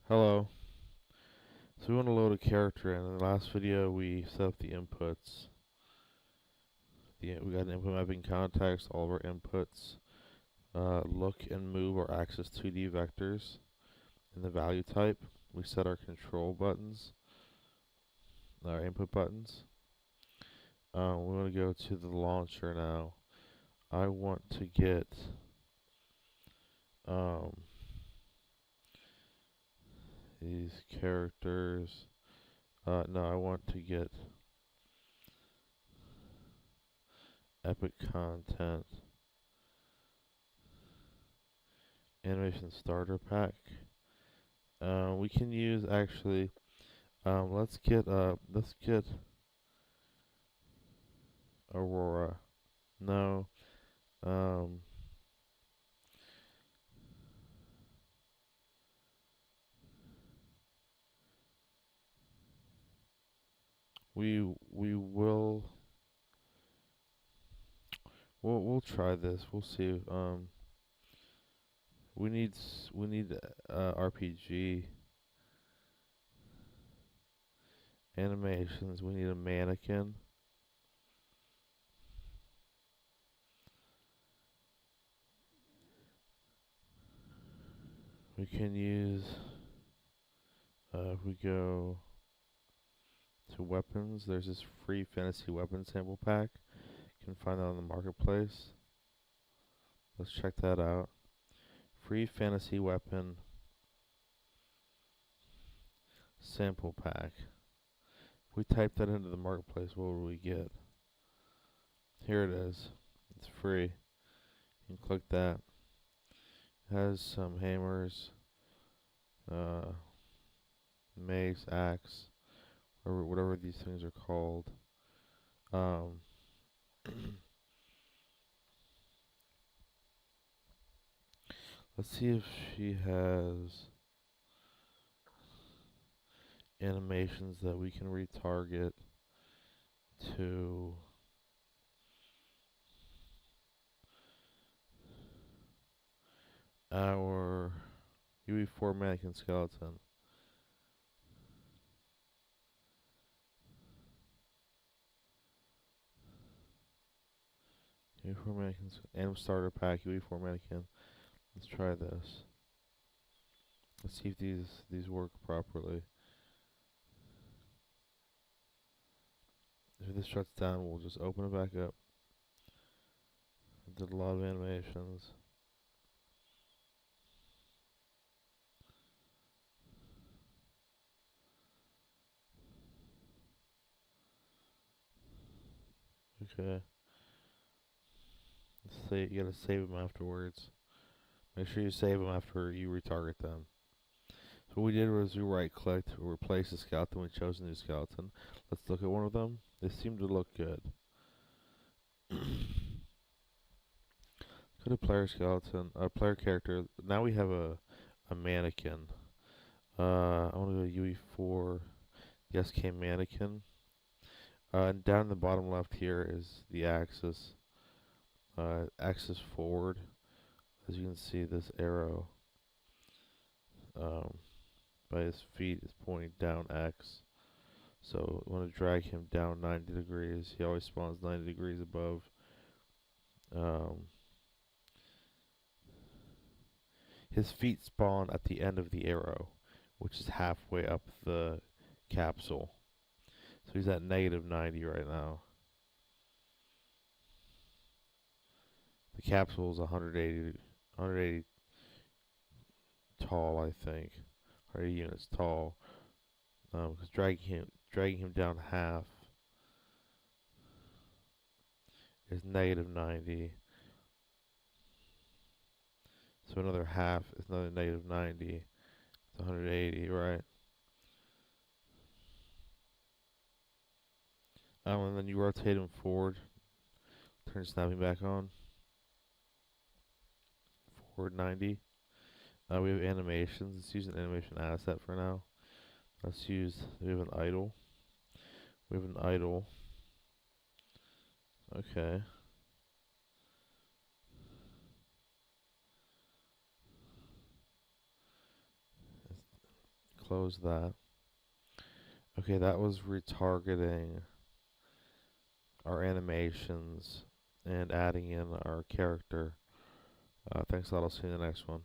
Hello. So we want to load a character in. In the last video we set up the inputs. We got an input mapping context, all of our inputs. Look and move or access 2D vectors. In the value type, we set our control buttons, our input buttons. We want to go to the launcher now. I want to get these characters. No, I want to get epic content. Animation starter pack. We can use actually. Let's get Aurora. No. Um, we will. We'll try this. We'll see. We need RPG animations. We need a mannequin. We can use. If we go to weapons, there's this free fantasy weapon sample pack. You can find that on the marketplace. Let's check that out. Free fantasy weapon sample pack. If we type that into the marketplace, what will we get? Here it is. It's free. You can click that. It has some hammers, mace, axe, or whatever these things are called. Let's see if she has animations that we can retarget to our UE4 mannequin skeleton. UE4 mannequin anim starter pack UE4 mannequin. Let's try this. Let's see if these work properly. If this shuts down, we'll just open it back up. I did a lot of animations. Okay. You gotta save them afterwards. Make sure you save them after you retarget them. So what we did was we right-clicked, we replaced the skeleton, we chose a new skeleton. Let's look at one of them. They seem to look good. Go to player skeleton, player character. Now we have a mannequin. I want to go to UE4, the SK mannequin. And down in the bottom left here is the axis. Axis forward. As you can see, this arrow by his feet is pointing down X. So we want to drag him down 90 degrees. He always spawns 90 degrees above. His feet spawn at the end of the arrow, which is halfway up the capsule. So he's at negative 90 right now. The capsule is 180 tall, I think. 180 units tall. Because dragging him down half is negative 90. So another half is another negative 90. It's 180, right? And then you rotate him forward. Turn snapping back on. Forward 90. We have animations. Let's use an animation asset for now. We have an idle. We have an idle. Okay. close that. Okay, that was retargeting our animations and adding in our character. Thanks a lot. I'll see you in the next one.